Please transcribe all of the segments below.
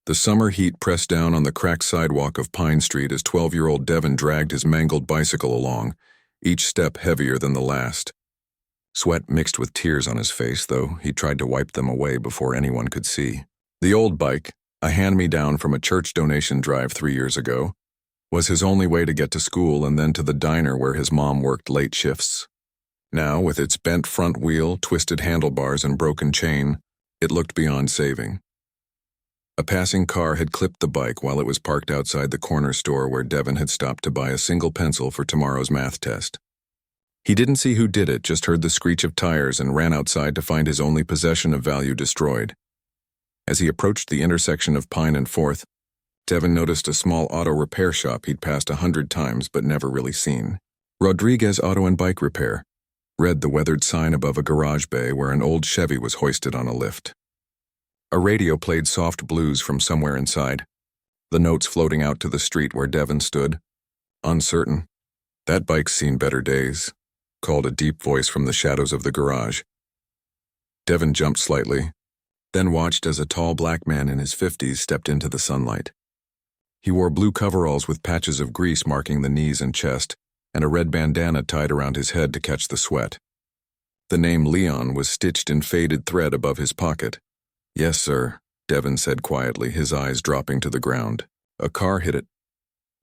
The summer heat pressed down on the cracked sidewalk of Pine Street as 12-year-old Devin dragged his mangled bicycle along, each step heavier than the last. Sweat mixed with tears on his face, though he tried to wipe them away before anyone could see. The old bike, a hand-me-down from a church donation drive 3 years ago, was his only way to get to school and then to the diner where his mom worked late shifts. Now, with its bent front wheel, twisted handlebars, and broken chain, it looked beyond saving. A passing car had clipped the bike while it was parked outside the corner store where Devin had stopped to buy a single pencil for tomorrow's math test. He didn't see who did it, just heard the screech of tires and ran outside to find his only possession of value destroyed. As he approached the intersection of Pine and 4th, Devin noticed a small auto repair shop he'd passed 100 times but never really seen. Rodriguez Auto and Bike Repair, read the weathered sign above a garage bay where an old Chevy was hoisted on a lift. A radio played soft blues from somewhere inside, the notes floating out to the street where Devin stood, uncertain. "That bike's seen better days," called a deep voice from the shadows of the garage. Devin jumped slightly, then watched as a tall black man in his 50s stepped into the sunlight. He wore blue coveralls with patches of grease marking the knees and chest, and a red bandana tied around his head to catch the sweat. The name Leon was stitched in faded thread above his pocket. "Yes, sir," Devin said quietly, his eyes dropping to the ground. "A car hit it."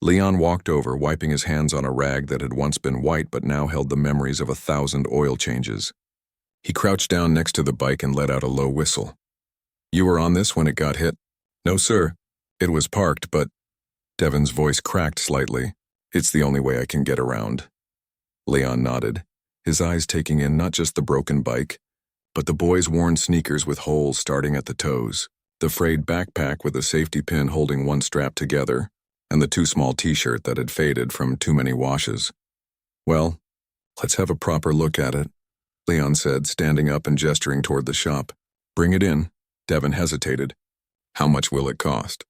Leon walked over, wiping his hands on a rag that had once been white but now held the memories of 1,000 oil changes. He crouched down next to the bike and let out a low whistle. "You were on this when it got hit?" "No, sir. It was parked, but—" Devin's voice cracked slightly. "It's the only way I can get around." Leon nodded, his eyes taking in not just the broken bike, but the boy's worn sneakers with holes starting at the toes, the frayed backpack with a safety pin holding one strap together, and the too small t-shirt that had faded from too many washes. "Well, let's have a proper look at it," Leon said, standing up and gesturing toward the shop. "Bring it in." Devin hesitated. "How much will it cost?"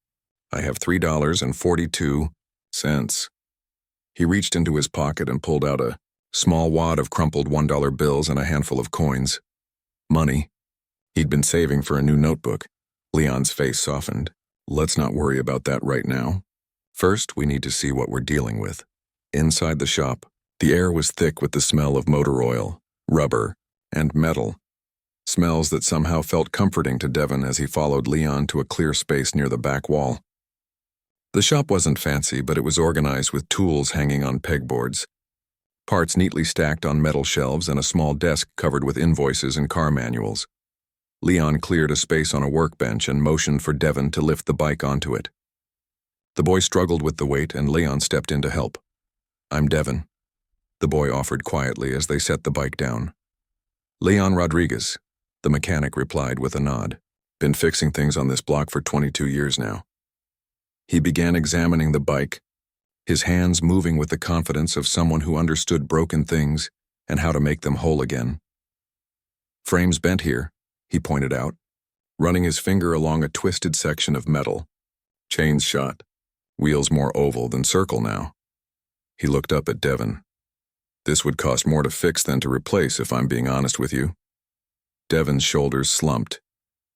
"I have $3.42. He reached into his pocket and pulled out a small wad of crumpled $1 bills and a handful of coins. Money. He'd been saving for a new notebook. Leon's face softened. "Let's not worry about that right now. First, we need to see what we're dealing with." Inside the shop, the air was thick with the smell of motor oil, rubber, and metal. Smells that somehow felt comforting to Devin as he followed Leon to a clear space near the back wall. The shop wasn't fancy, but it was organized with tools hanging on pegboards, parts neatly stacked on metal shelves, and a small desk covered with invoices and car manuals. Leon cleared a space on a workbench and motioned for Devin to lift the bike onto it. The boy struggled with the weight, and Leon stepped in to help. "I'm Devin," the boy offered quietly as they set the bike down. "Leon Rodriguez," the mechanic replied with a nod. "Been fixing things on this block for 22 years now." He began examining the bike, his hands moving with the confidence of someone who understood broken things and how to make them whole again. "Frame's bent here," he pointed out, running his finger along a twisted section of metal. "Chain's shot. Wheels more oval than circle now." He looked up at Devin. "This would cost more to fix than to replace, if I'm being honest with you." Devin's shoulders slumped,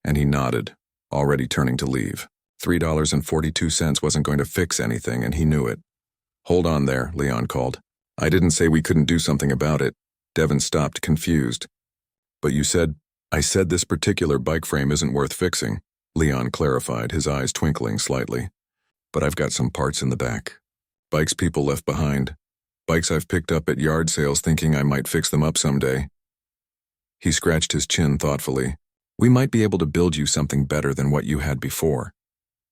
and he nodded, already turning to leave. $3.42 wasn't going to fix anything, and he knew it. "Hold on there," Leon called. "I didn't say we couldn't do something about it." Devin stopped, confused. "But you said—" "I said this particular bike frame isn't worth fixing," Leon clarified, his eyes twinkling slightly. "But I've got some parts in the back. Bikes people left behind. Bikes I've picked up at yard sales thinking I might fix them up someday." He scratched his chin thoughtfully. "We might be able to build you something better than what you had before."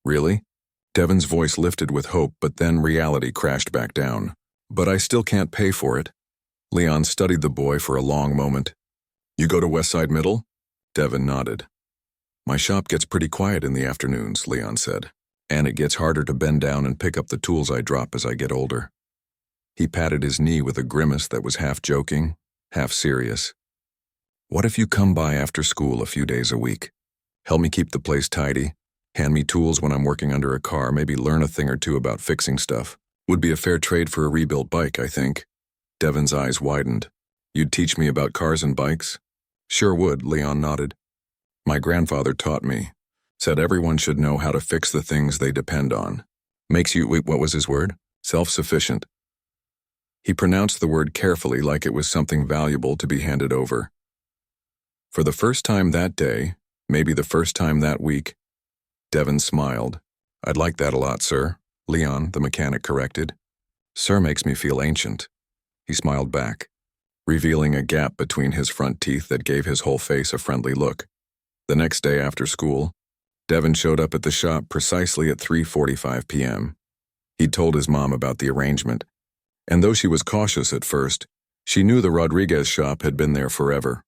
"Really?" Devin's voice lifted with hope, but then reality crashed back down. "But I still can't pay for it." Leon studied the boy for a long moment. "You go to Westside Middle?" Devin nodded. "My shop gets pretty quiet in the afternoons," Leon said, "and it gets harder to bend down and pick up the tools I drop as I get older." He patted his knee with a grimace that was half joking, half serious. "What if you come by after school a few days a week? Help me keep the place tidy, hand me tools when I'm working under a car, maybe learn a thing or two about fixing stuff. Would be a fair trade for a rebuilt bike, I think." Devin's eyes widened. "You'd teach me about cars and bikes?" "Sure would," Leon nodded. "My grandfather taught me. Said everyone should know how to fix the things they depend on. Makes you, wait, what was his word? Self-sufficient. He pronounced the word carefully like it was something valuable to be handed over. For the first time that day, maybe the first time that week, Devon smiled. I'd like that a lot, sir, Leon, the mechanic, corrected. Sir makes me feel ancient. He smiled back, revealing a gap between his front teeth that gave his whole face a friendly look. The next day after school, Devon showed up at the shop precisely at 3:45 p.m. He'd told his mom about the arrangement, and though she was cautious at first, she knew the Rodriguez shop had been there forever.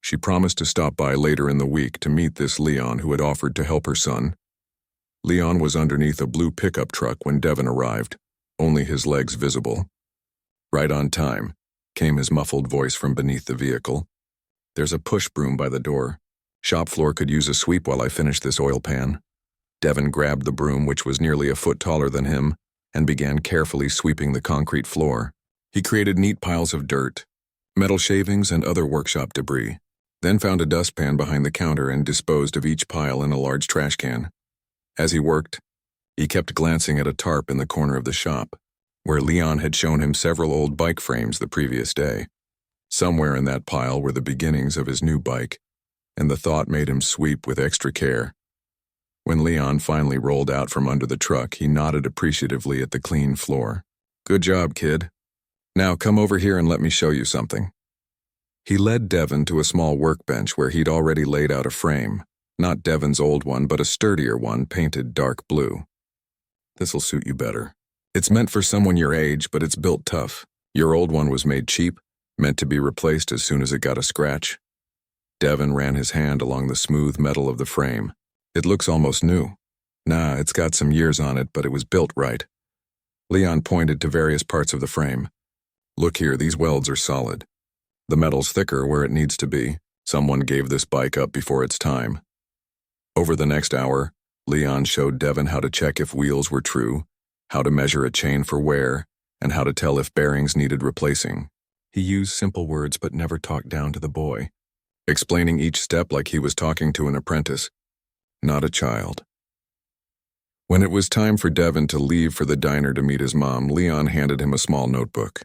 She promised to stop by later in the week to meet this Leon who had offered to help her son. Leon was underneath a blue pickup truck when Devon arrived, only his legs visible. Right on time came his muffled voice from beneath the vehicle. There's a push broom by the door. Shop floor could use a sweep while I finish this oil pan. Devon grabbed the broom, which was nearly a foot taller than him, and began carefully sweeping the concrete floor. He created neat piles of dirt, metal shavings, and other workshop debris, then found a dustpan behind the counter and disposed of each pile in a large trash can. As he worked, he kept glancing at a tarp in the corner of the shop, where Leon had shown him several old bike frames the previous day. Somewhere in that pile were the beginnings of his new bike, and the thought made him sweep with extra care. When Leon finally rolled out from under the truck, he nodded appreciatively at the clean floor. Good job, kid. Now come over here and let me show you something. He led Devon to a small workbench where he'd already laid out a frame, not Devon's old one, but a sturdier one painted dark blue. This'll suit you better. It's meant for someone your age, but it's built tough. Your old one was made cheap, meant to be replaced as soon as it got a scratch. Devon ran his hand along the smooth metal of the frame. It looks almost new. Nah, it's got some years on it, but it was built right. Leon pointed to various parts of the frame. Look here, these welds are solid. The metal's thicker where it needs to be. Someone gave this bike up before its time. Over the next hour, Leon showed Devon how to check if wheels were true, how to measure a chain for wear, and how to tell if bearings needed replacing. He used simple words but never talked down to the boy, explaining each step like he was talking to an apprentice, not a child. When it was time for Devon to leave for the diner to meet his mom, Leon handed him a small notebook.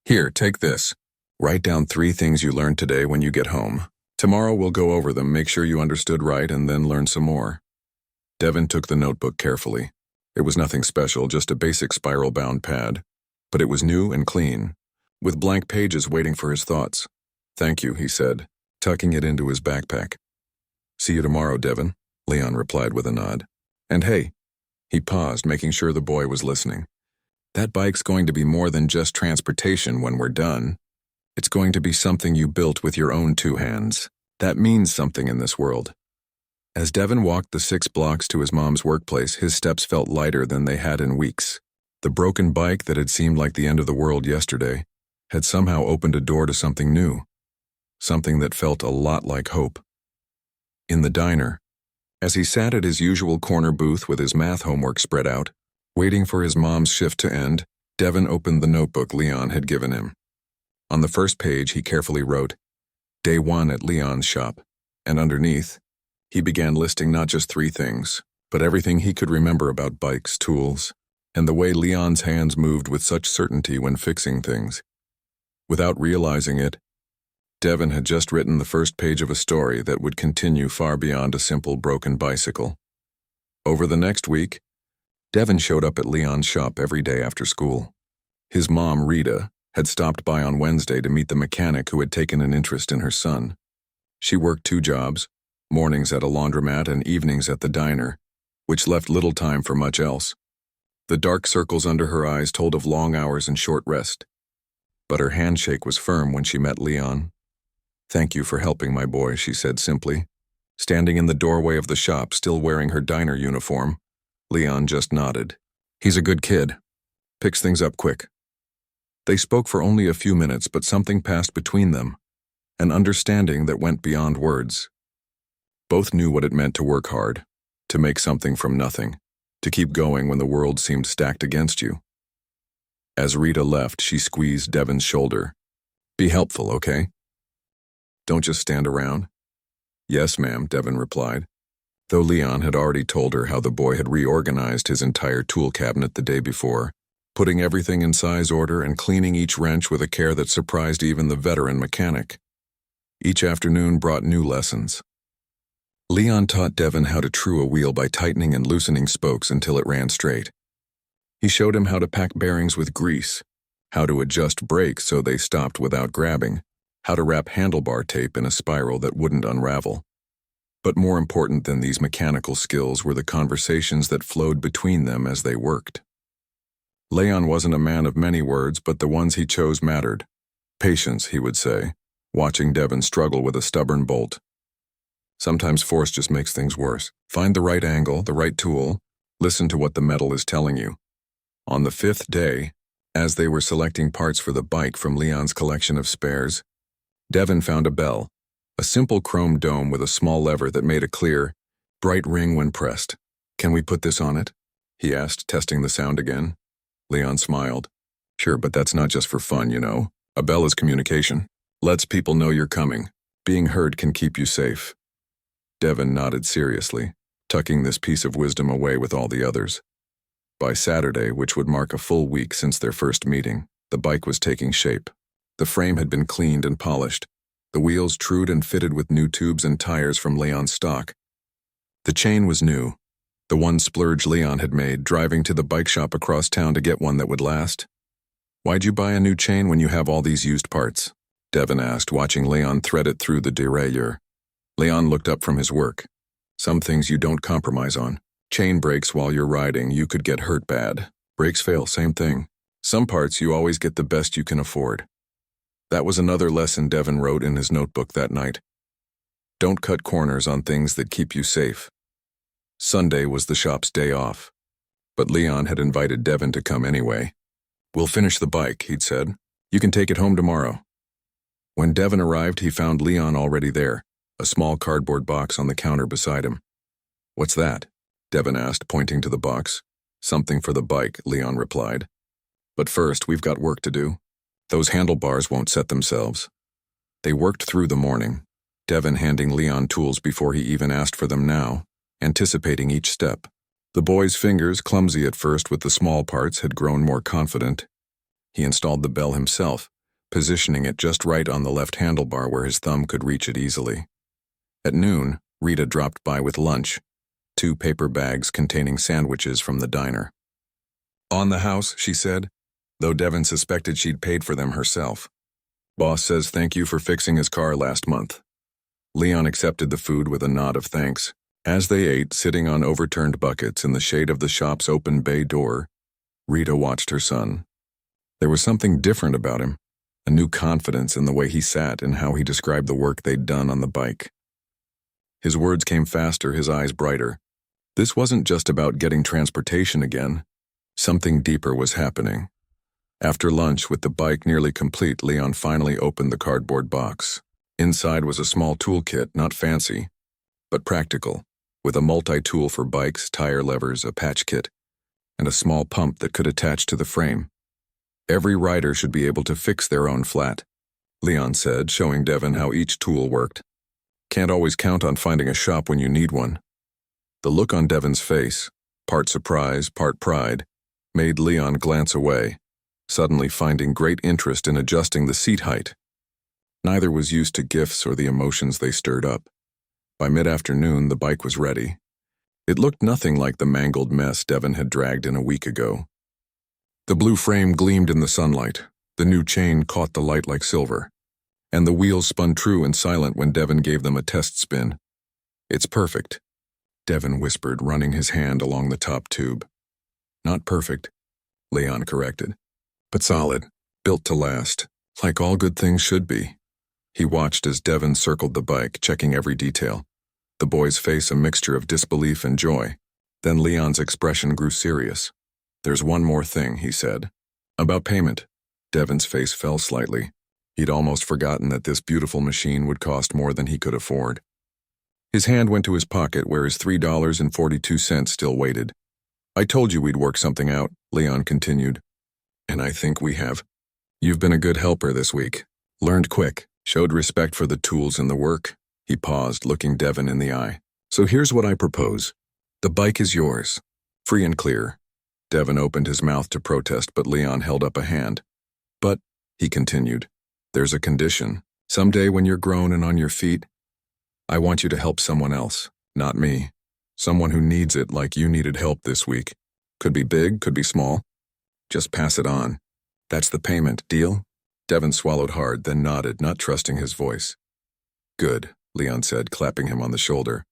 Here, take this. Write down 3 things you learned today when you get home. Tomorrow we'll go over them, make sure you understood right, and then learn some more. Devon took the notebook carefully. It was nothing special, just a basic spiral-bound pad. But it was new and clean, with blank pages waiting for his thoughts. Thank you, he said, tucking it into his backpack. See you tomorrow, Devon, Leon replied with a nod. And hey, he paused, making sure the boy was listening. That bike's going to be more than just transportation when we're done. It's going to be something you built with your own 2 hands. That means something in this world. As Devon walked the 6 blocks to his mom's workplace, his steps felt lighter than they had in weeks. The broken bike that had seemed like the end of the world yesterday had somehow opened a door to something new, something that felt a lot like hope. In the diner, as he sat at his usual corner booth with his math homework spread out, waiting for his mom's shift to end, Devon opened the notebook Leon had given him. On the first page, he carefully wrote, Day 1 at Leon's shop, and underneath, he began listing not just 3 things, but everything he could remember about bikes, tools, and the way Leon's hands moved with such certainty when fixing things. Without realizing it, Devon had just written the first page of a story that would continue far beyond a simple broken bicycle. Over the next week, Devon showed up at Leon's shop every day after school. His mom, Rita, had stopped by on Wednesday to meet the mechanic who had taken an interest in her son. She worked 2 jobs, mornings at a laundromat and evenings at the diner, which left little time for much else. The dark circles under her eyes told of long hours and short rest. But her handshake was firm when she met Leon. Thank you for helping, my boy, she said simply. Standing in the doorway of the shop, still wearing her diner uniform, Leon just nodded. He's a good kid. Picks things up quick. They spoke for only a few minutes, but something passed between them, an understanding that went beyond words. Both knew what it meant to work hard, to make something from nothing, to keep going when the world seemed stacked against you. As Rita left, she squeezed Devon's shoulder. Be helpful, okay? Don't just stand around. Yes, ma'am, Devon replied. though Leon had already told her how the boy had reorganized his entire tool cabinet the day before, putting everything in size order and cleaning each wrench with a care that surprised even the veteran mechanic. Each afternoon brought new lessons. Leon taught Devin how to true a wheel by tightening and loosening spokes until it ran straight. He showed him how to pack bearings with grease, how to adjust brakes so they stopped without grabbing, how to wrap handlebar tape in a spiral that wouldn't unravel. But more important than these mechanical skills were the conversations that flowed between them as they worked. Leon wasn't a man of many words, but the ones he chose mattered. Patience, he would say, watching Devin struggle with a stubborn bolt. Sometimes force just makes things worse. Find the right angle, the right tool. Listen to what the metal is telling you. On the 5th day, as they were selecting parts for the bike from Leon's collection of spares, Devin found a bell, a simple chrome dome with a small lever that made a clear, bright ring when pressed. "Can we put this on it?" he asked, testing the sound again. Leon smiled. "Sure, but that's not just for fun, you know. A bell is communication. Lets people know you're coming. Being heard can keep you safe." Devin nodded seriously, tucking this piece of wisdom away with all the others. By Saturday, which would mark a full week since their first meeting, the bike was taking shape. The frame had been cleaned and polished, the wheels trued and fitted with new tubes and tires from Leon's stock. The chain was new, the one splurge Leon had made, driving to the bike shop across town to get one that would last. "Why'd you buy a new chain when you have all these used parts?" Devin asked, watching Leon thread it through the derailleur. Leon looked up from his work. "Some things you don't compromise on. Chain breaks while you're riding, you could get hurt bad. Brakes fail, same thing. Some parts you always get the best you can afford." That was another lesson Devin wrote in his notebook that night. Don't cut corners on things that keep you safe. Sunday was the shop's day off, but Leon had invited Devin to come anyway. "We'll finish the bike," he'd said. "You can take it home tomorrow." When Devin arrived, he found Leon already there, a small cardboard box on the counter beside him. "What's that?" Devin asked, pointing to the box. "Something for the bike," Leon replied. "But first, we've got work to do. Those handlebars won't set themselves." They worked through the morning, Devin handing Leon tools before he even asked for them now, anticipating each step. The boy's fingers, clumsy at first with the small parts, had grown more confident. He installed the bell himself, positioning it just right on the left handlebar where his thumb could reach it easily. At noon, Rita dropped by with lunch, 2 paper bags containing sandwiches from the diner. "On the house," she said, though Devin suspected she'd paid for them herself. "Boss says thank you for fixing his car last month." Leon accepted the food with a nod of thanks. As they ate, sitting on overturned buckets in the shade of the shop's open bay door, Rita watched her son. There was something different about him, a new confidence in the way he sat and how he described the work they'd done on the bike. His words came faster, his eyes brighter. This wasn't just about getting transportation again. Something deeper was happening. After lunch, with the bike nearly complete, Leon finally opened the cardboard box. Inside was a small toolkit, not fancy, but practical, with a multi-tool for bikes, tire levers, a patch kit, and a small pump that could attach to the frame. "Every rider should be able to fix their own flat," Leon said, showing Devin how each tool worked. "Can't always count on finding a shop when you need one." The look on Devin's face, part surprise, part pride, made Leon glance away, suddenly finding great interest in adjusting the seat height. Neither was used to gifts or the emotions they stirred up. By mid-afternoon, the bike was ready. It looked nothing like the mangled mess Devin had dragged in a week ago. The blue frame gleamed in the sunlight, the new chain caught the light like silver, and the wheels spun true and silent when Devin gave them a test spin. "It's perfect," Devin whispered, running his hand along the top tube. "Not perfect," Leon corrected, "but solid, built to last, like all good things should be." He watched as Devin circled the bike, checking every detail, the boy's face a mixture of disbelief and joy. Then Leon's expression grew serious. "There's one more thing," he said. "About payment." Devin's face fell slightly. He'd almost forgotten that this beautiful machine would cost more than he could afford. His hand went to his pocket where his $3.42 still waited. "I told you we'd work something out," Leon continued. "And I think we have. You've been a good helper this week. Learned quick, showed respect for the tools and the work." He paused, looking Devin in the eye. So here's what I propose. The bike is yours. Free and clear. Devin opened his mouth to protest, but Leon held up a hand. But, he continued, there's a condition. Someday when you're grown and on your feet, I want you to help someone else, not me. Someone who needs it like you needed help this week. Could be big, could be small. Just pass it on. That's the payment, deal? Devin swallowed hard, then nodded, not trusting his voice. Good, Leon said, clapping him on the shoulder.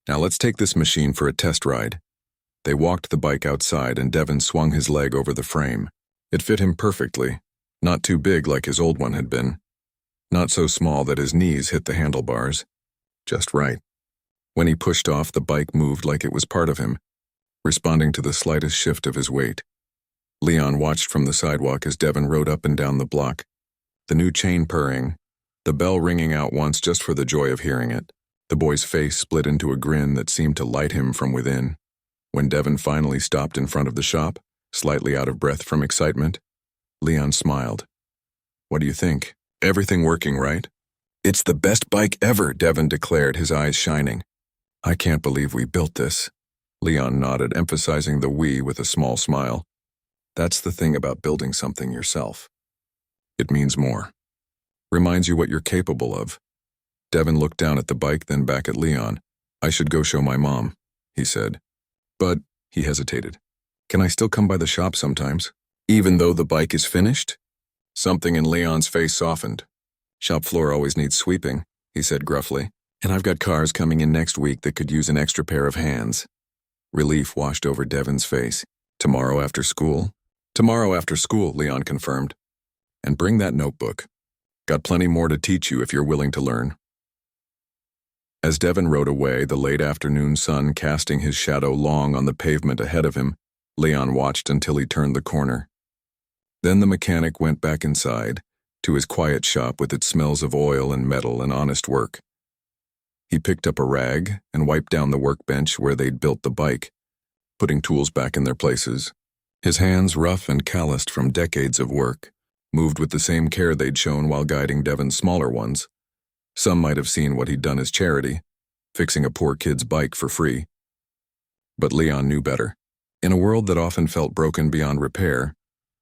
Now let's take this machine for a test ride. They walked the bike outside and Devin swung his leg over the frame. It fit him perfectly, not too big like his old one had been. Not so small that his knees hit the handlebars. Just right. When he pushed off, the bike moved like it was part of him, responding to the slightest shift of his weight. Leon watched from the sidewalk as Devin rode up and down the block, the new chain purring, the bell ringing out once just for the joy of hearing it. The boy's face split into a grin that seemed to light him from within. When Devin finally stopped in front of the shop, slightly out of breath from excitement, Leon smiled. What do you think? Everything working, right? It's the best bike ever, Devin declared, his eyes shining. I can't believe we built this. Leon nodded, emphasizing the we with a small smile. That's the thing about building something yourself. It means more. Reminds you what you're capable of. Devin looked down at the bike, then back at Leon. I should go show my mom, he said. But, he hesitated. Can I still come by the shop sometimes? Even though the bike is finished? Something in Leon's face softened. Shop floor always needs sweeping, he said gruffly. And I've got cars coming in next week that could use an extra pair of hands. Relief washed over Devin's face. Tomorrow after school? Tomorrow after school, Leon confirmed. And bring that notebook. Got plenty more to teach you if you're willing to learn. As Devin rode away, the late afternoon sun casting his shadow long on the pavement ahead of him, Leon watched until he turned the corner. Then the mechanic went back inside, to his quiet shop with its smells of oil and metal and honest work. He picked up a rag and wiped down the workbench where they'd built the bike, putting tools back in their places. His hands, rough and calloused from decades of work, moved with the same care they'd shown while guiding Devin's smaller ones. Some might have seen what he'd done as charity, fixing a poor kid's bike for free. But Leon knew better. In a world that often felt broken beyond repair,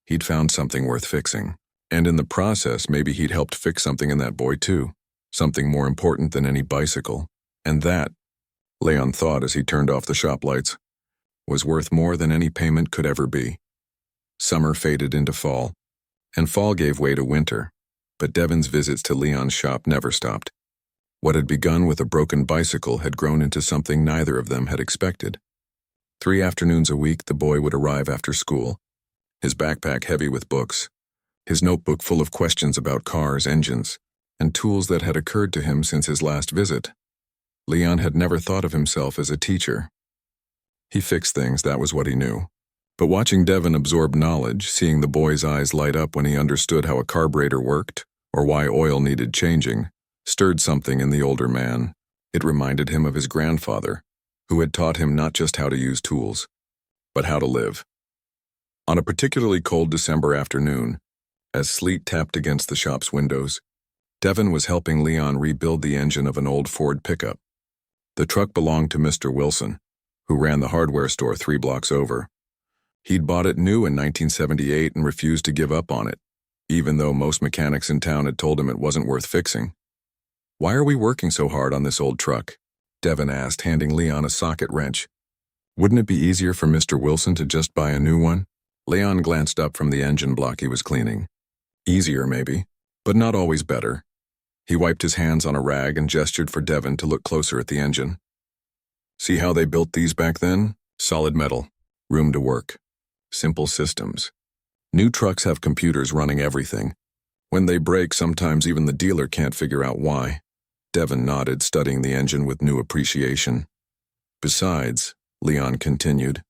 he'd found something worth fixing. And in the process, maybe he'd helped fix something in that boy too. Something more important than any bicycle. And that, Leon thought as he turned off the shop lights, was worth more than any payment could ever be. Summer faded into fall, and fall gave way to winter, but Devin's visits to Leon's shop never stopped. What had begun with a broken bicycle had grown into something neither of them had expected. 3 afternoons a week the boy would arrive after school, his backpack heavy with books, his notebook full of questions about cars, engines, and tools that had occurred to him since his last visit. Leon had never thought of himself as a teacher. He fixed things, that was what he knew. But watching Devin absorb knowledge, seeing the boy's eyes light up when he understood how a carburetor worked, or why oil needed changing, stirred something in the older man. It reminded him of his grandfather, who had taught him not just how to use tools, but how to live. On a particularly cold December afternoon, as sleet tapped against the shop's windows, Devin was helping Leon rebuild the engine of an old Ford pickup. The truck belonged to Mr. Wilson, who ran the hardware store 3 blocks over. He'd bought it new in 1978 and refused to give up on it, even though most mechanics in town had told him it wasn't worth fixing. Why are we working so hard on this old truck? Devin asked, handing Leon a socket wrench. Wouldn't it be easier for Mr. Wilson to just buy a new one? Leon glanced up from the engine block he was cleaning. Easier, maybe, but not always better. He wiped his hands on a rag and gestured for Devin to look closer at the engine. See how they built these back then? Solid metal, room to work, simple systems. New trucks have computers running everything. When they break, sometimes even the dealer can't figure out why. Devin nodded, studying the engine with new appreciation. Besides, Leon continued,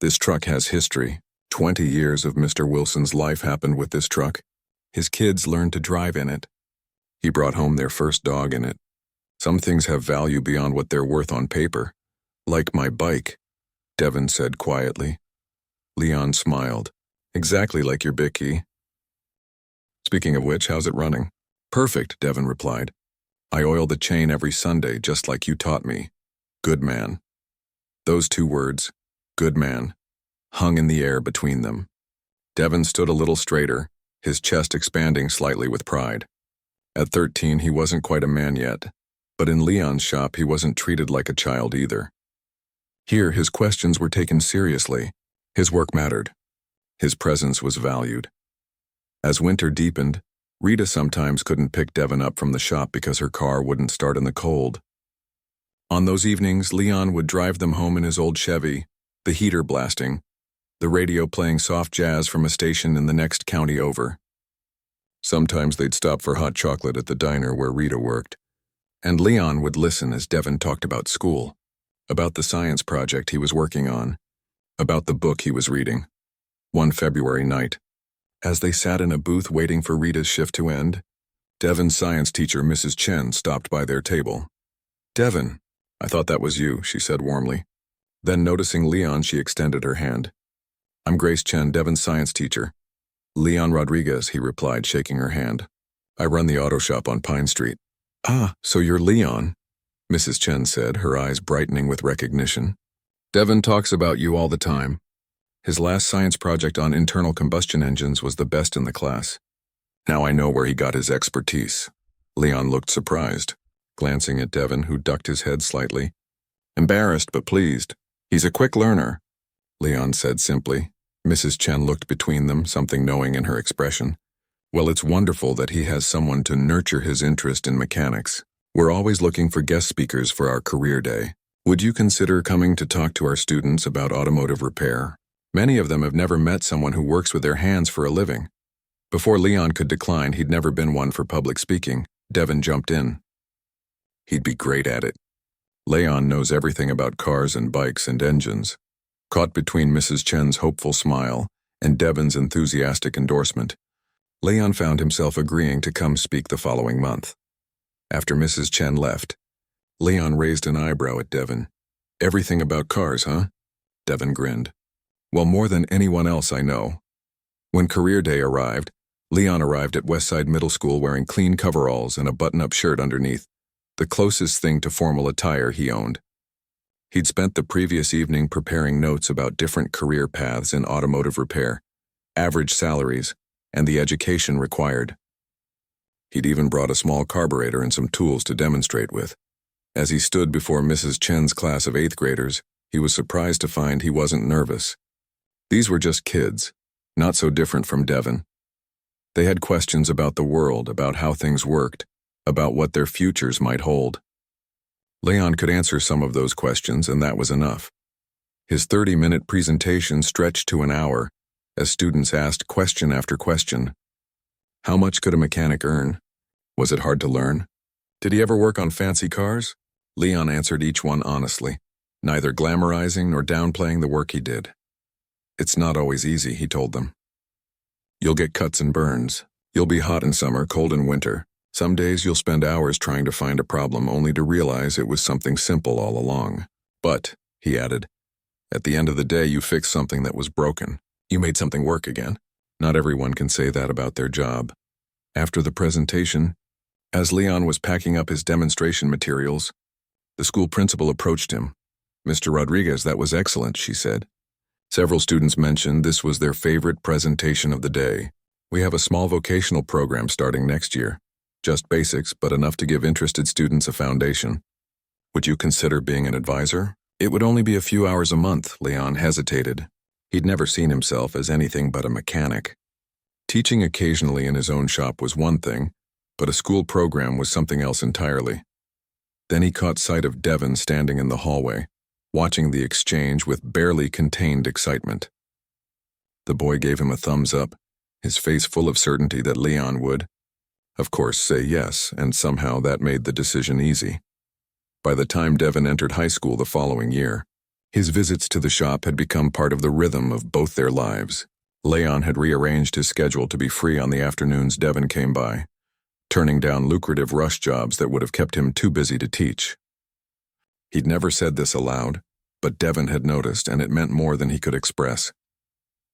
this truck has history. 20 years of Mr. Wilson's life happened with this truck. His kids learned to drive in it. He brought home their first dog in it. Some things have value beyond what they're worth on paper. Like my bike, Devin said quietly. Leon smiled. Exactly like your Bicky. Speaking of which, how's it running? Perfect, Devin replied. I oil the chain every Sunday, just like you taught me. Good man. Those two words, good man, hung in the air between them. Devin stood a little straighter, his chest expanding slightly with pride. At 13, he wasn't quite a man yet, but in Leon's shop, he wasn't treated like a child either. Here, his questions were taken seriously. His work mattered. His presence was valued. As winter deepened, Rita sometimes couldn't pick Devin up from the shop because her car wouldn't start in the cold. On those evenings, Leon would drive them home in his old Chevy, the heater blasting, the radio playing soft jazz from a station in the next county over. Sometimes they'd stop for hot chocolate at the diner where Rita worked, and Leon would listen as Devin talked about school, about the science project he was working on, about the book he was reading. One February night, as they sat in a booth waiting for Rita's shift to end, Devin's science teacher, Mrs. Chen, stopped by their table. "Devin, I thought that was you," she said warmly. Then, noticing Leon, she extended her hand. "I'm Grace Chen, Devin's science teacher." "Leon Rodriguez," he replied, shaking her hand. "I run the auto shop on Pine Street." "Ah, so you're Leon," Mrs. Chen said, her eyes brightening with recognition. "Devin talks about you all the time. His last science project on internal combustion engines was the best in the class. Now I know where he got his expertise." Leon looked surprised, glancing at Devin, who ducked his head slightly. "Embarrassed but pleased. He's a quick learner," Leon said simply. Mrs. Chen looked between them, something knowing in her expression. "Well, it's wonderful that he has someone to nurture his interest in mechanics. We're always looking for guest speakers for our career day. Would you consider coming to talk to our students about automotive repair? Many of them have never met someone who works with their hands for a living." Before Leon could decline, he'd never been one for public speaking, Devin jumped in. "He'd be great at it. Leon knows everything about cars and bikes and engines." Caught between Mrs. Chen's hopeful smile and Devin's enthusiastic endorsement, Leon found himself agreeing to come speak the following month. After Mrs. Chen left, Leon raised an eyebrow at Devin. "Everything about cars, huh?" Devin grinned. "Well, more than anyone else I know." When career day arrived, Leon arrived at Westside Middle School wearing clean coveralls and a button-up shirt underneath, the closest thing to formal attire he owned. He'd spent the previous evening preparing notes about different career paths in automotive repair, average salaries, and the education required. He'd even brought a small carburetor and some tools to demonstrate with. As he stood before Mrs. Chen's class of 8th graders, he was surprised to find he wasn't nervous. These were just kids, not so different from Devin. They had questions about the world, about how things worked, about what their futures might hold. Leon could answer some of those questions, and that was enough. His 30-minute presentation stretched to an hour as students asked question after question. How much could a mechanic earn? Was it hard to learn? Did he ever work on fancy cars? Leon answered each one honestly, neither glamorizing nor downplaying the work he did. "It's not always easy," he told them. "You'll get cuts and burns. You'll be hot in summer, cold in winter. Some days you'll spend hours trying to find a problem only to realize it was something simple all along. But," he added, "at the end of the day you fixed something that was broken. You made something work again." Not everyone can say that about their job. After the presentation, as Leon was packing up his demonstration materials, the school principal approached him. "Mr. Rodriguez, that was excellent," she said. Several students mentioned this was their favorite presentation of the day. "We have a small vocational program starting next year. Just basics, but enough to give interested students a foundation. Would you consider being an advisor?" "It would only be a few hours a month," Leon hesitated. He'd never seen himself as anything but a mechanic. Teaching occasionally in his own shop was one thing, but a school program was something else entirely. Then he caught sight of Devin standing in the hallway, watching the exchange with barely contained excitement. The boy gave him a thumbs up, his face full of certainty that Leon would, of course, say yes, and somehow that made the decision easy. By the time Devin entered high school the following year, his visits to the shop had become part of the rhythm of both their lives. Leon had rearranged his schedule to be free on the afternoons Devin came by, turning down lucrative rush jobs that would have kept him too busy to teach. He'd never said this aloud, but Devin had noticed, and it meant more than he could express.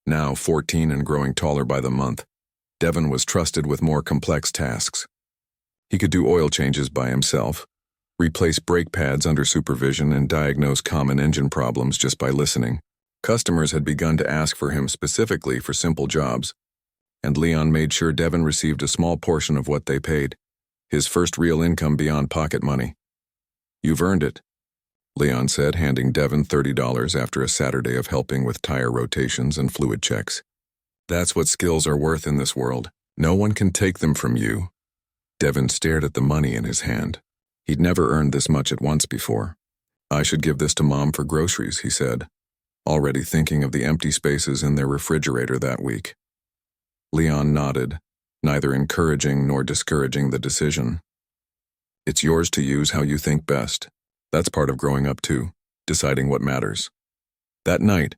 Now, 14 and growing taller by the month, Devin was trusted with more complex tasks. He could do oil changes by himself, replace brake pads under supervision, and diagnose common engine problems just by listening. Customers had begun to ask for him specifically for simple jobs, and Leon made sure Devin received a small portion of what they paid, his first real income beyond pocket money. "You've earned it," Leon said, handing Devin $30 after a Saturday of helping with tire rotations and fluid checks. "That's what skills are worth in this world. No one can take them from you." Devin stared at the money in his hand. He'd never earned this much at once before. "I should give this to Mom for groceries," he said, already thinking of the empty spaces in their refrigerator that week. Leon nodded, neither encouraging nor discouraging the decision. "It's yours to use how you think best. That's part of growing up too, deciding what matters." That night,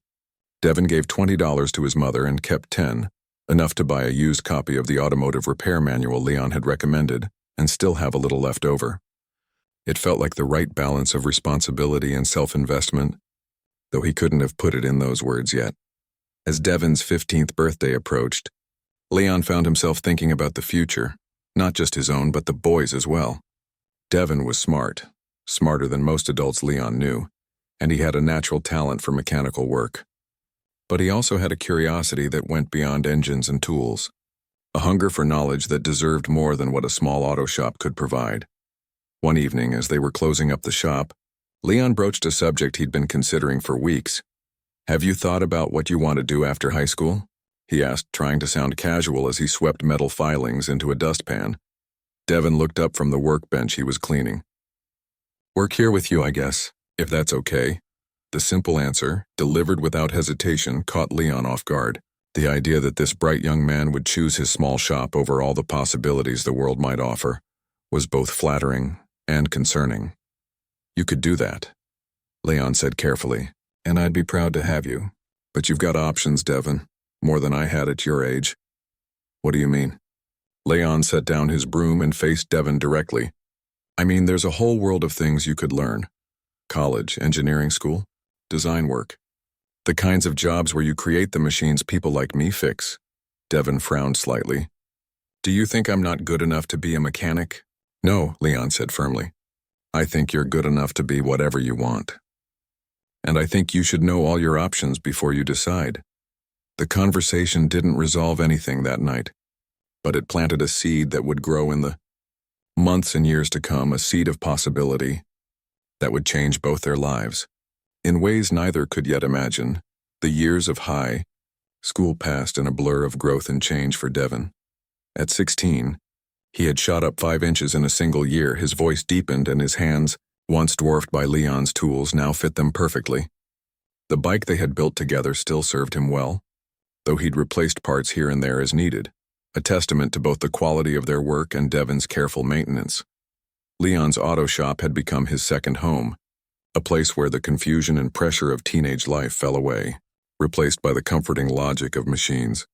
Devin gave $20 to his mother and kept 10, enough to buy a used copy of the automotive repair manual Leon had recommended, and still have a little left over. It felt like the right balance of responsibility and self-investment, though he couldn't have put it in those words yet. As Devin's 15th birthday approached, Leon found himself thinking about the future, not just his own but the boys as well. Devin was smart, smarter than most adults Leon knew, and he had a natural talent for mechanical work. But he also had a curiosity that went beyond engines and tools, a hunger for knowledge that deserved more than what a small auto shop could provide. One evening, as they were closing up the shop, Leon broached a subject he'd been considering for weeks. "Have you thought about what you want to do after high school?" he asked, trying to sound casual as he swept metal filings into a dustpan. Devin looked up from the workbench he was cleaning. "Work here with you, I guess, if that's okay." The simple answer, delivered without hesitation, caught Leon off guard. The idea that this bright young man would choose his small shop over all the possibilities the world might offer was both flattering and concerning. "You could do that," Leon said carefully, "and I'd be proud to have you. But you've got options, Devin, more than I had at your age." "What do you mean?" Leon set down his broom and faced Devin directly. "I mean, there's a whole world of things you could learn. College, engineering school, design work. The kinds of jobs where you create the machines people like me fix." Devin frowned slightly. "Do you think I'm not good enough to be a mechanic?" "No," Leon said firmly. "I think you're good enough to be whatever you want. And I think you should know all your options before you decide." The conversation didn't resolve anything that night, but it planted a seed that would grow in the months and years to come, a seed of possibility that would change both their lives. In ways neither could yet imagine, the years of high school passed in a blur of growth and change for Devin. At 16, he had shot up 5 inches in a single year. His voice deepened and his hands, once dwarfed by Leon's tools, now fit them perfectly. The bike they had built together still served him well, though he'd replaced parts here and there as needed, a testament to both the quality of their work and Devin's careful maintenance. Leon's auto shop had become his second home, a place where the confusion and pressure of teenage life fell away, replaced by the comforting logic of machines.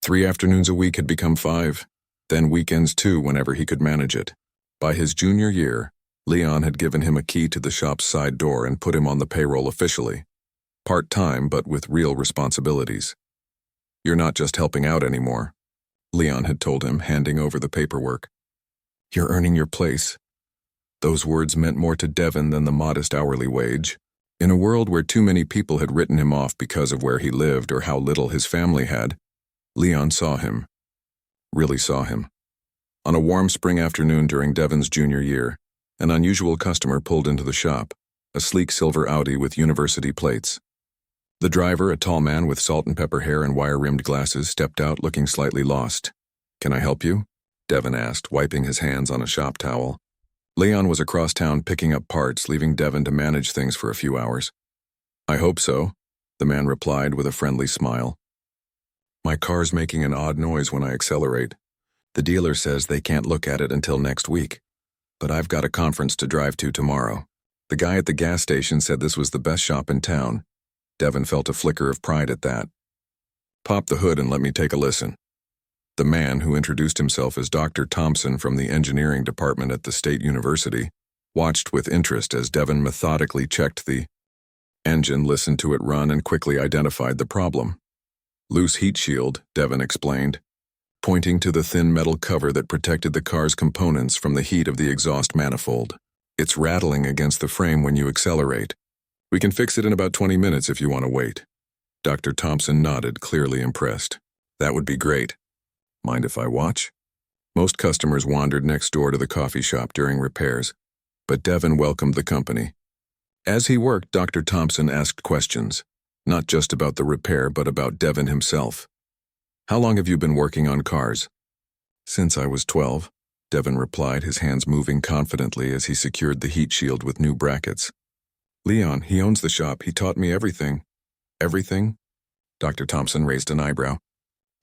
3 afternoons a week had become 5, then weekends too whenever he could manage it. By his junior year, Leon had given him a key to the shop's side door and put him on the payroll officially. Part-time, but with real responsibilities. "You're not just helping out anymore," Leon had told him, handing over the paperwork. "You're earning your place." Those words meant more to Devin than the modest hourly wage. In a world where too many people had written him off because of where he lived or how little his family had, Leon saw him. Really saw him. On a warm spring afternoon during Devin's junior year, an unusual customer pulled into the shop, a sleek silver Audi with university plates. The driver, a tall man with salt and pepper hair and wire-rimmed glasses, stepped out looking slightly lost. "Can I help you?" Devin asked, wiping his hands on a shop towel. Leon was across town picking up parts, leaving Devin to manage things for a few hours. "I hope so," the man replied with a friendly smile. "My car's making an odd noise when I accelerate. The dealer says they can't look at it until next week, but I've got a conference to drive to tomorrow." The guy at the gas station said this was the best shop in town. Devin felt a flicker of pride at that. "Pop the hood and let me take a listen." The man, who introduced himself as Dr. Thompson from the engineering department at the state university, watched with interest as Devin methodically checked the engine, listened to it run, and quickly identified the problem. "Loose heat shield," Devin explained, pointing to the thin metal cover that protected the car's components from the heat of the exhaust manifold. It's rattling against the frame when you accelerate. We can fix it in about 20 minutes if you want to wait. Dr. Thompson nodded, clearly impressed. That would be great. Mind if I watch? Most customers wandered next door to the coffee shop during repairs, but Devin welcomed the company. As he worked, Dr. Thompson asked questions, not just about the repair, but about Devin himself. How long have you been working on cars? Since I was 12, Devin replied, his hands moving confidently as he secured the heat shield with new brackets. Leon, he owns the shop. He taught me everything. Everything? Dr. Thompson raised an eyebrow.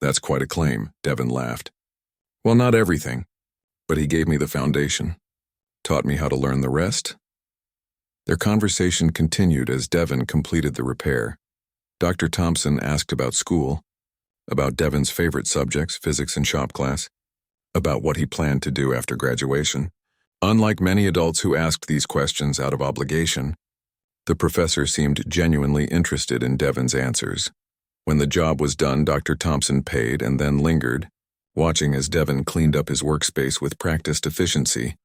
That's quite a claim, Devin laughed. Well, not everything, but he gave me the foundation. Taught me how to learn the rest. Their conversation continued as Devin completed the repair. Dr. Thompson asked about school, about Devin's favorite subjects, physics and shop class, about what he planned to do after graduation. Unlike many adults who asked these questions out of obligation, the professor seemed genuinely interested in Devin's answers. When the job was done, Dr. Thompson paid and then lingered, watching as Devin cleaned up his workspace with practiced efficiency.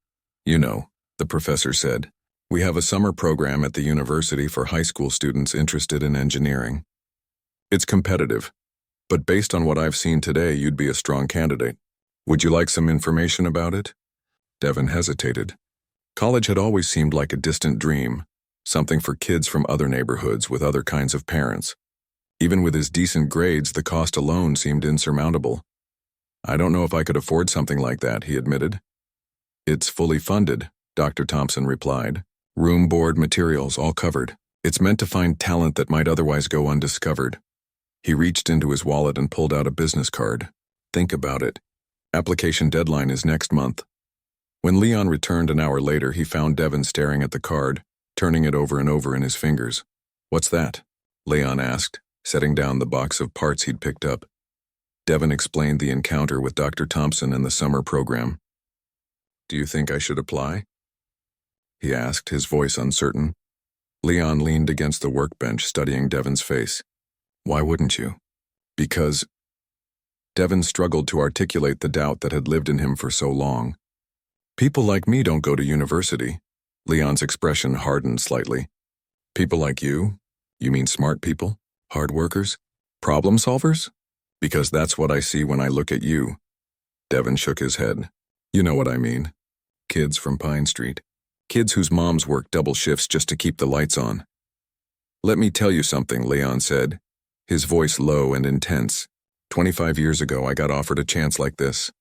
You know, the professor said, we have a summer program at the university for high school students interested in engineering. It's competitive, but based on what I've seen today, you'd be a strong candidate. Would you like some information about it? Devin hesitated. College had always seemed like a distant dream, something for kids from other neighborhoods with other kinds of parents. Even with his decent grades, the cost alone seemed insurmountable. I don't know if I could afford something like that, he admitted. It's fully funded, Dr. Thompson replied. Room, board, materials, all covered. It's meant to find talent that might otherwise go undiscovered. He reached into his wallet and pulled out a business card. Think about it. Application deadline is next month. When Leon returned an hour later, he found Devin staring at the card, turning it over and over in his fingers. What's that? Leon asked, setting down the box of parts he'd picked up. Devin explained the encounter with Dr. Thompson and the summer program. Do you think I should apply? He asked, his voice uncertain. Leon leaned against the workbench, studying Devin's face. Why wouldn't you? Because... Devin struggled to articulate the doubt that had lived in him for so long. People like me don't go to university. Leon's expression hardened slightly. People like you? You mean smart people? Hard workers? Problem solvers? Because that's what I see when I look at you. Devin shook his head. You know what I mean. Kids from Pine Street. Kids whose moms work double shifts just to keep the lights on. Let me tell you something, Leon said, his voice low and intense. 25 years ago, I got offered a chance like this.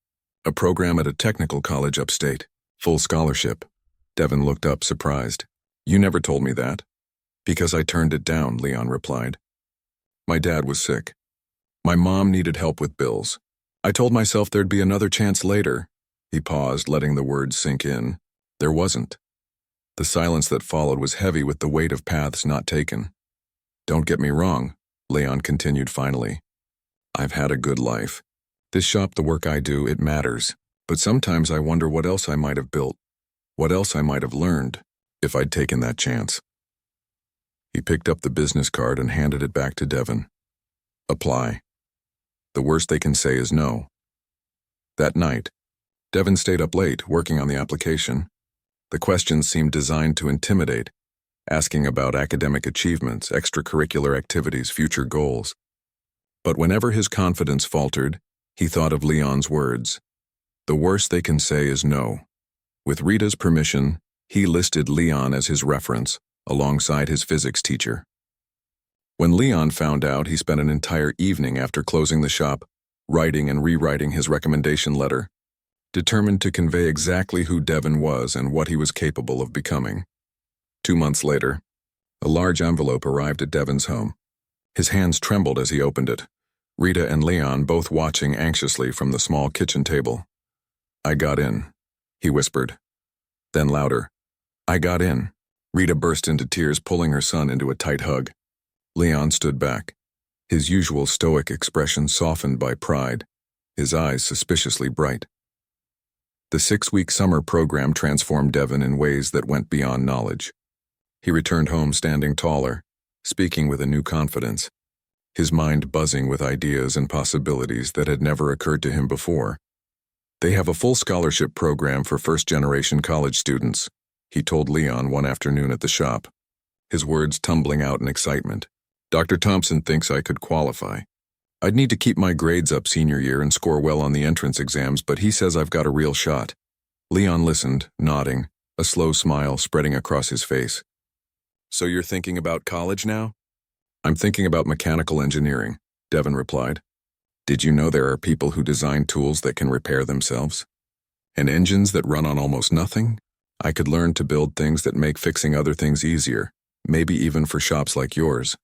A program at a technical college upstate. Full scholarship. Devin looked up, surprised. You never told me that. Because I turned it down, Leon replied. My dad was sick. My mom needed help with bills. I told myself there'd be another chance later. He paused, letting the words sink in. There wasn't. The silence that followed was heavy with the weight of paths not taken. Don't get me wrong, Leon continued finally. I've had a good life. This shop, the work I do, it matters. But sometimes I wonder what else I might have built, what else I might have learned, if I'd taken that chance. He picked up the business card and handed it back to Devin. Apply. The worst they can say is no. That night, Devin stayed up late, working on the application. The questions seemed designed to intimidate, asking about academic achievements, extracurricular activities, future goals. But whenever his confidence faltered, he thought of Leon's words. The worst they can say is no. With Rita's permission, he listed Leon as his reference, alongside his physics teacher. When Leon found out, he spent an entire evening after closing the shop, writing and rewriting his recommendation letter, determined to convey exactly who Devin was and what he was capable of becoming. 2 months later, a large envelope arrived at Devin's home. His hands trembled as he opened it, Rita and Leon both watching anxiously from the small kitchen table. I got in, he whispered. Then louder, I got in. Rita burst into tears, pulling her son into a tight hug. Leon stood back, his usual stoic expression softened by pride, his eyes suspiciously bright. The 6-week summer program transformed Devin in ways that went beyond knowledge. He returned home standing taller, speaking with a new confidence, his mind buzzing with ideas and possibilities that had never occurred to him before. They have a full scholarship program for first-generation college students, he told Leon one afternoon at the shop, his words tumbling out in excitement. Dr. Thompson thinks I could qualify. I'd need to keep my grades up senior year and score well on the entrance exams, but he says I've got a real shot. Leon listened, nodding, a slow smile spreading across his face. So you're thinking about college now? I'm thinking about mechanical engineering, Devin replied. Did you know there are people who design tools that can repair themselves? And engines that run on almost nothing? I could learn to build things that make fixing other things easier, maybe even for shops like yours.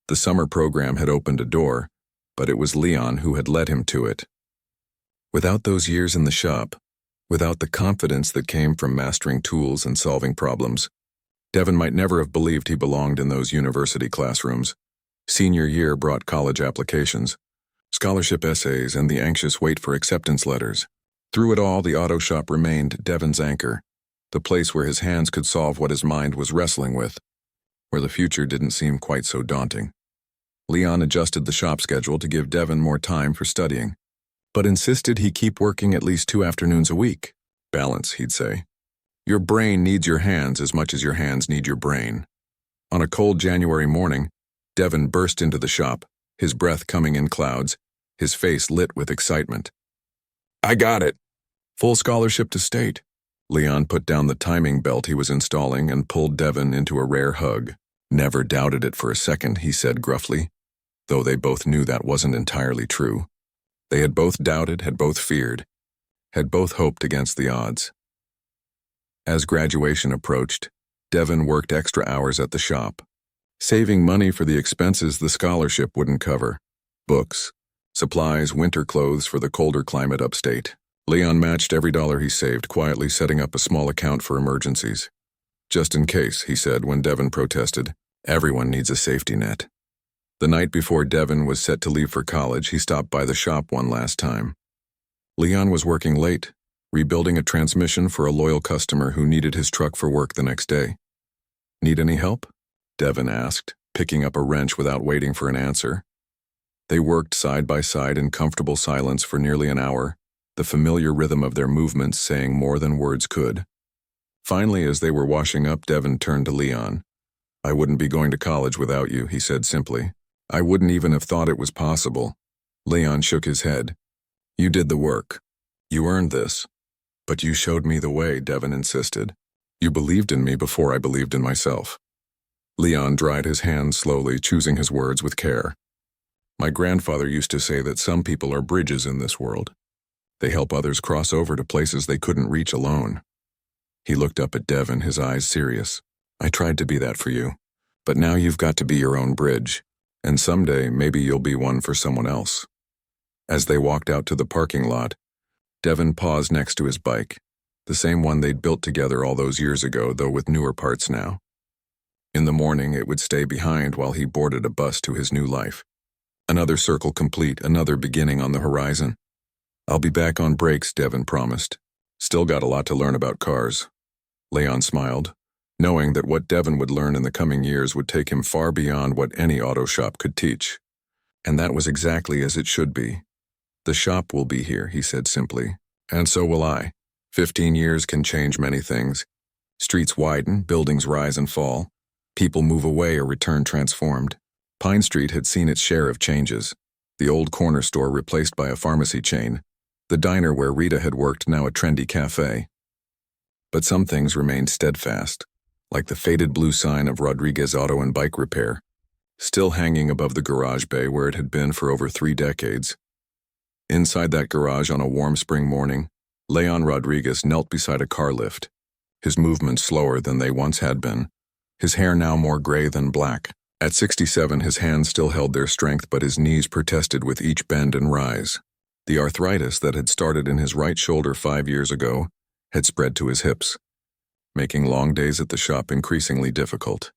The summer program had opened a door, but it was Leon who had led him to it. Without those years in the shop, without the confidence that came from mastering tools and solving problems, Devin might never have believed he belonged in those university classrooms. Senior year brought college applications, scholarship essays, and the anxious wait for acceptance letters. Through it all, the auto shop remained Devin's anchor, the place where his hands could solve what his mind was wrestling with, where the future didn't seem quite so daunting. Leon adjusted the shop schedule to give Devin more time for studying, but insisted he keep working at least 2 afternoons a week. Balance, he'd say. Your brain needs your hands as much as your hands need your brain. On a cold January morning, Devin burst into the shop, his breath coming in clouds, his face lit with excitement. I got it. Full scholarship to state. Leon put down the timing belt he was installing and pulled Devin into a rare hug. Never doubted it for a second, he said gruffly, though they both knew that wasn't entirely true. They had both doubted, had both feared, had both hoped against the odds. As graduation approached, Devin worked extra hours at the shop, saving money for the expenses the scholarship wouldn't cover: books, supplies, winter clothes for the colder climate upstate. Leon matched every dollar he saved, quietly setting up a small account for emergencies. Just in case, he said when Devin protested. Everyone needs a safety net. The night before Devin was set to leave for college, he stopped by the shop one last time. Leon was working late, rebuilding a transmission for a loyal customer who needed his truck for work the next day. Need any help? Devin asked, picking up a wrench without waiting for an answer. They worked side by side in comfortable silence for nearly an hour, the familiar rhythm of their movements saying more than words could. Finally, as they were washing up, Devin turned to Leon. I wouldn't be going to college without you, he said simply. I wouldn't even have thought it was possible. Leon shook his head. You did the work. You earned this. But you showed me the way, Devin insisted. You believed in me before I believed in myself. Leon dried his hands slowly, choosing his words with care. My grandfather used to say that some people are bridges in this world. They help others cross over to places they couldn't reach alone. He looked up at Devin, his eyes serious. I tried to be that for you, but now you've got to be your own bridge, and someday maybe you'll be one for someone else. As they walked out to the parking lot, Devin paused next to his bike, the same one they'd built together all those years ago, though with newer parts now. In the morning, it would stay behind while he boarded a bus to his new life. Another circle complete, another beginning on the horizon. I'll be back on brakes, Devin promised. Still got a lot to learn about cars. Leon smiled, knowing that what Devin would learn in the coming years would take him far beyond what any auto shop could teach. And that was exactly as it should be. The shop will be here, he said simply, and so will I. 15 years can change many things. Streets widen, buildings rise and fall. People move away or return transformed. Pine Street had seen its share of changes. The old corner store replaced by a pharmacy chain. The diner where Rita had worked, now a trendy cafe. But some things remained steadfast, like the faded blue sign of Rodriguez Auto and Bike Repair, still hanging above the garage bay where it had been for over 3 decades. Inside that garage on a warm spring morning, Leon Rodriguez knelt beside a car lift, his movements slower than they once had been, his hair now more gray than black. At 67, his hands still held their strength, but his knees protested with each bend and rise. The arthritis that had started in his right shoulder 5 years ago had spread to his hips, making long days at the shop increasingly difficult.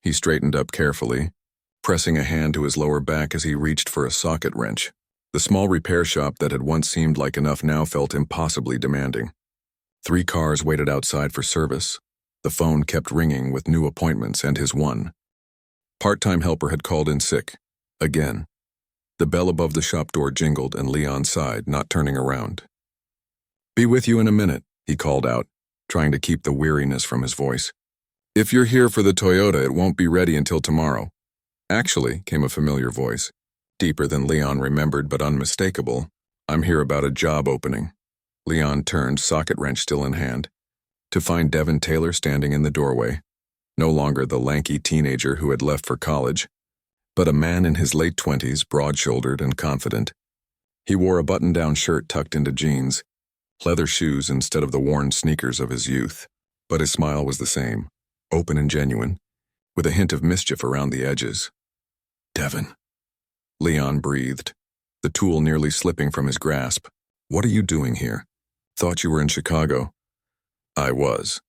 He straightened up carefully, pressing a hand to his lower back as he reached for a socket wrench. The small repair shop that had once seemed like enough now felt impossibly demanding. 3 cars waited outside for service. The phone kept ringing with new appointments and his one. Part-time helper had called in sick. Again. The bell above the shop door jingled and Leon sighed, not turning around. Be with you in a minute, he called out, trying to keep the weariness from his voice. "If you're here for the Toyota, it won't be ready until tomorrow." "Actually," came a familiar voice, deeper than Leon remembered but unmistakable, "I'm here about a job opening." Leon turned, socket wrench still in hand, to find Devin Taylor standing in the doorway, no longer the lanky teenager who had left for college, but a man in his late 20s, broad-shouldered and confident. He wore a button-down shirt tucked into jeans, leather shoes instead of the worn sneakers of his youth, but his smile was the same, open and genuine, with a hint of mischief around the edges. "Devin," Leon breathed, the tool nearly slipping from his grasp. "What are you doing here? Thought you were in Chicago." "I was,"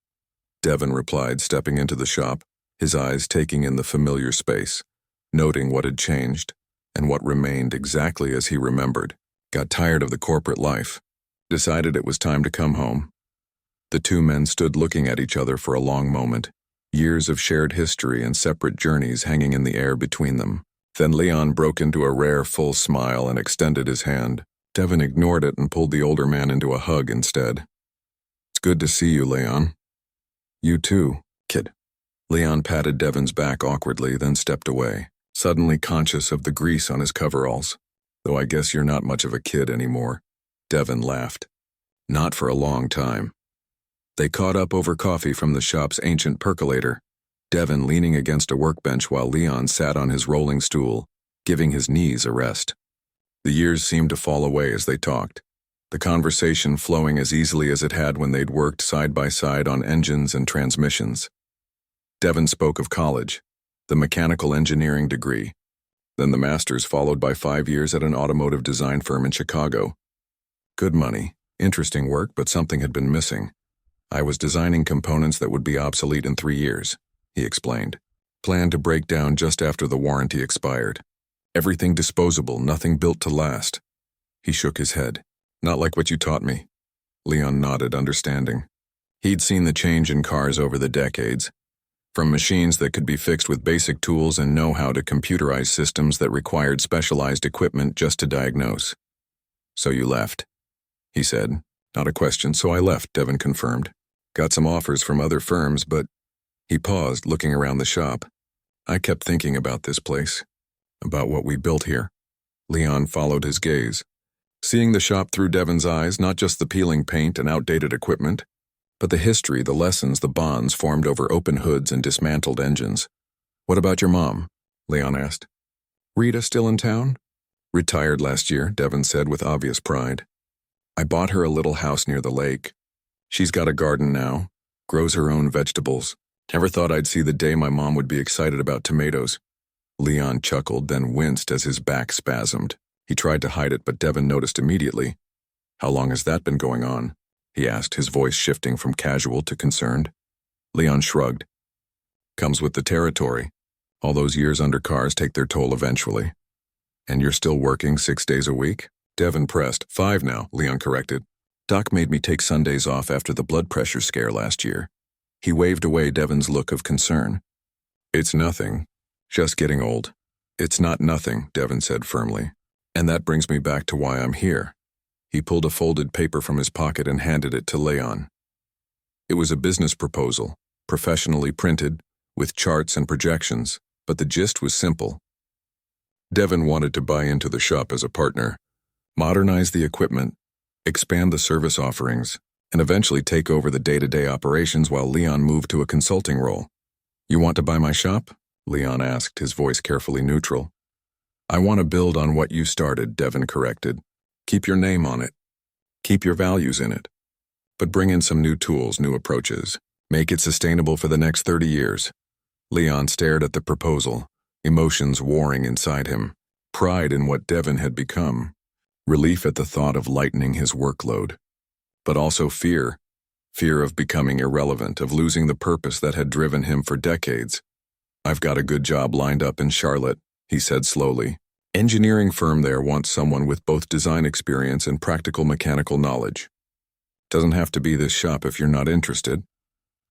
Devin replied, stepping into the shop, his eyes taking in the familiar space, noting what had changed and what remained exactly as he remembered. Got tired of the corporate life. Decided it was time to come home. The two men stood looking at each other for a long moment, years of shared history and separate journeys hanging in the air between them. Then Leon broke into a rare full smile and extended his hand. Devin ignored it and pulled the older man into a hug instead. "It's good to see you, Leon." "You too, kid." Leon patted Devin's back awkwardly, then stepped away, suddenly conscious of the grease on his coveralls. "Though I guess you're not much of a kid anymore." Devin laughed. "Not for a long time." They caught up over coffee from the shop's ancient percolator, Devin leaning against a workbench while Leon sat on his rolling stool, giving his knees a rest. The years seemed to fall away as they talked, the conversation flowing as easily as it had when they'd worked side by side on engines and transmissions. Devin spoke of college, the mechanical engineering degree, then the master's followed by 5 years at an automotive design firm in Chicago. Good money, interesting work, but something had been missing. "I was designing components that would be obsolete in 3 years, he explained. Planned to break down just after the warranty expired. Everything disposable, nothing built to last. He shook his head. "Not like what you taught me." Leon nodded, understanding. He'd seen the change in cars over the decades, from machines that could be fixed with basic tools and know-how to computerized systems that required specialized equipment just to diagnose. "So you left," he said. "Not a question, so I left," Devin confirmed. "Got some offers from other firms, but..." He paused, looking around the shop. "I kept thinking about this place, about what we built here." Leon followed his gaze, seeing the shop through Devin's eyes, not just the peeling paint and outdated equipment, but the history, the lessons, the bonds formed over open hoods and dismantled engines. "What about your mom?" Leon asked. "Rita still in town?" "Retired last year," Devin said with obvious pride. "I bought her a little house near the lake. She's got a garden now, grows her own vegetables. Never thought I'd see the day my mom would be excited about tomatoes." Leon chuckled, then winced as his back spasmed. He tried to hide it, but Devin noticed immediately. "How long has that been going on?" he asked, his voice shifting from casual to concerned. Leon shrugged. "Comes with the territory. All those years under cars take their toll eventually." "And you're still working 6 days a week?" Devin pressed. 5 now, Leon corrected. "Doc made me take Sundays off after the blood pressure scare last year." He waved away Devin's look of concern. "It's nothing. Just getting old." "It's not nothing," Devin said firmly. "And that brings me back to why I'm here." He pulled a folded paper from his pocket and handed it to Leon. It was a business proposal, professionally printed, with charts and projections, but the gist was simple. Devin wanted to buy into the shop as a partner, modernize the equipment, expand the service offerings, and eventually take over the day-to-day operations while Leon moved to a consulting role. "You want to buy my shop?" Leon asked, his voice carefully neutral. "I want to build on what you started," Devin corrected. "Keep your name on it. Keep your values in it. But bring in some new tools, new approaches. Make it sustainable for the next 30 years. Leon stared at the proposal, emotions warring inside him, pride in what Devin had become, relief at the thought of lightening his workload. But also fear of becoming irrelevant, of losing the purpose that had driven him for decades. "I've got a good job lined up in Charlotte," he said slowly. "Engineering firm there wants someone with both design experience and practical mechanical knowledge. Doesn't have to be this shop if you're not interested."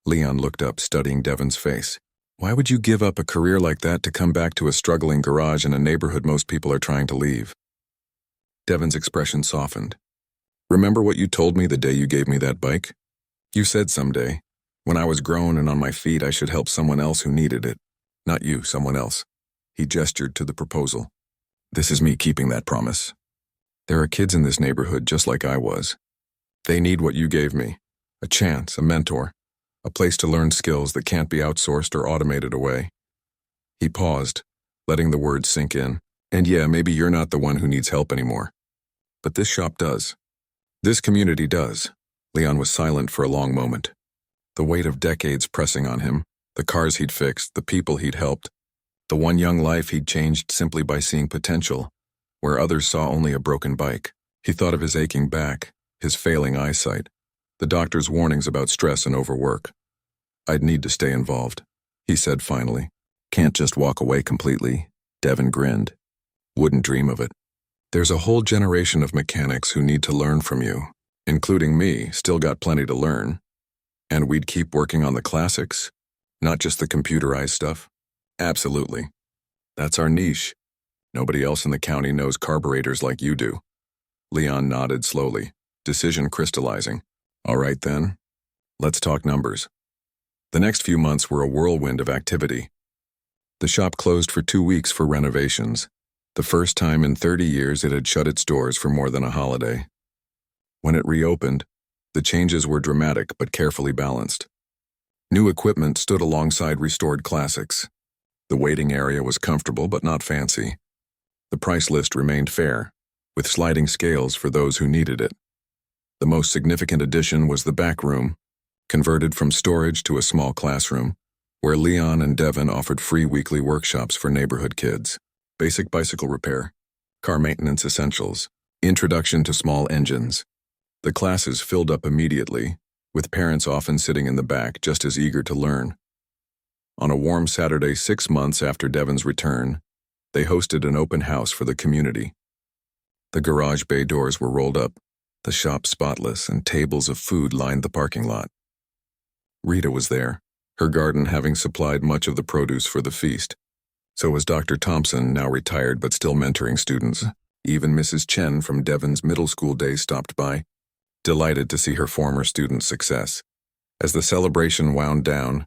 Leon looked up, studying Devin's face. "Why would you give up a career like that to come back to a struggling garage in a neighborhood most people are trying to leave?" Devin's expression softened. "Remember what you told me the day you gave me that bike? You said someday, when I was grown and on my feet, I should help someone else who needed it. Not you, someone else. He gestured to the proposal. This is me keeping that promise. There are kids in this neighborhood just like I was. They need what you gave me. A chance, a mentor, a place to learn skills that can't be outsourced or automated away. He paused, letting the words sink in. And yeah, maybe you're not the one who needs help anymore. But this shop does. This community does. Leon was silent for a long moment. The weight of decades pressing on him, the cars he'd fixed, the people he'd helped, the one young life he'd changed simply by seeing potential, where others saw only a broken bike. He thought of his aching back, his failing eyesight, the doctor's warnings about stress and overwork. I'd need to stay involved, he said finally. Can't just walk away completely. Devin grinned. Wouldn't dream of it. There's a whole generation of mechanics who need to learn from you, including me, still got plenty to learn. And we'd keep working on the classics, not just the computerized stuff. Absolutely. That's our niche. Nobody else in the county knows carburetors like you do. Leon nodded slowly, decision crystallizing. All right then, let's talk numbers. The next few months were a whirlwind of activity. The shop closed for 2 weeks for renovations. The first time in 30 years it had shut its doors for more than a holiday. When it reopened, the changes were dramatic but carefully balanced. New equipment stood alongside restored classics. The waiting area was comfortable but not fancy. The price list remained fair, with sliding scales for those who needed it. The most significant addition was the back room, converted from storage to a small classroom, where Leon and Devin offered free weekly workshops for neighborhood kids. Basic bicycle repair, car maintenance essentials, introduction to small engines. The classes filled up immediately, with parents often sitting in the back just as eager to learn. On a warm Saturday 6 months after Devin's return, they hosted an open house for the community. The garage bay doors were rolled up, the shop spotless, and tables of food lined the parking lot. Rita was there, her garden having supplied much of the produce for the feast. So was Dr. Thompson, now retired but still mentoring students. Even Mrs. Chen from Devin's middle school days stopped by, delighted to see her former students' success. As the celebration wound down,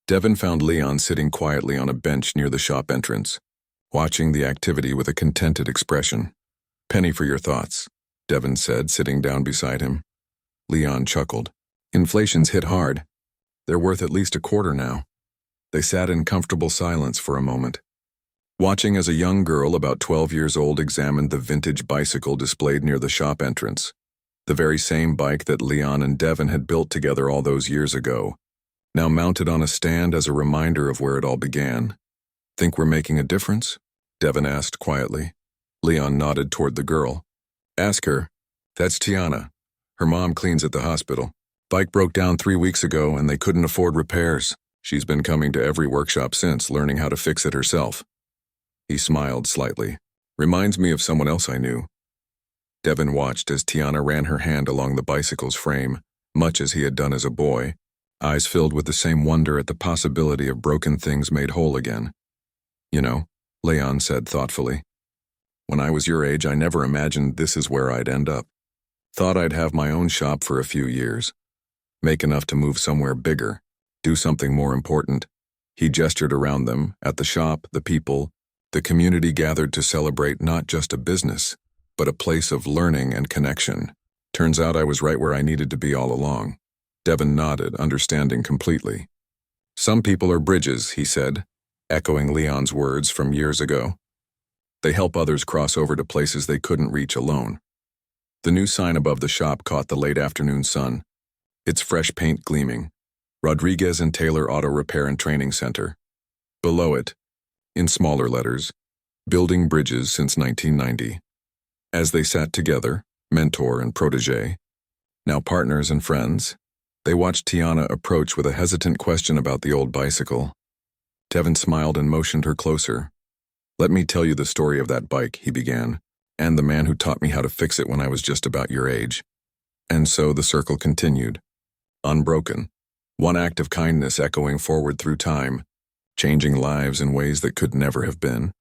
Devin found Leon sitting quietly on a bench near the shop entrance, watching the activity with a contented expression. Penny for your thoughts, Devin said, sitting down beside him. Leon chuckled. Inflation's hit hard. They're worth at least a quarter now. They sat in comfortable silence for a moment, watching as a young girl about 12 years old examined the vintage bicycle displayed near the shop entrance, the very same bike that Leon and Devin had built together all those years ago, now mounted on a stand as a reminder of where it all began. Think we're making a difference? Devin asked quietly. Leon nodded toward the girl. Ask her. That's Tiana. Her mom cleans at the hospital. Bike broke down 3 weeks ago and they couldn't afford repairs. She's been coming to every workshop since, learning how to fix it herself. He smiled slightly. Reminds me of someone else I knew. Devin watched as Tiana ran her hand along the bicycle's frame, much as he had done as a boy, eyes filled with the same wonder at the possibility of broken things made whole again. You know, Leon said thoughtfully, when I was your age, I never imagined this is where I'd end up. Thought I'd have my own shop for a few years, make enough to move somewhere bigger, do something more important. He gestured around them, at the shop, the people, the community gathered to celebrate not just a business, but a place of learning and connection. Turns out I was right where I needed to be all along. Devin nodded, understanding completely. Some people are bridges, he said, echoing Leon's words from years ago. They help others cross over to places they couldn't reach alone. The new sign above the shop caught the late afternoon sun, its fresh paint gleaming. Rodriguez and Taylor Auto Repair and Training Center. Below it, in smaller letters, building bridges since 1990. As they sat together, mentor and protege, now partners and friends, they watched Tiana approach with a hesitant question about the old bicycle. Devin smiled and motioned her closer. Let me tell you the story of that bike, he began, and the man who taught me how to fix it when I was just about your age. And so the circle continued, unbroken. One act of kindness echoing forward through time, changing lives in ways that could never have been.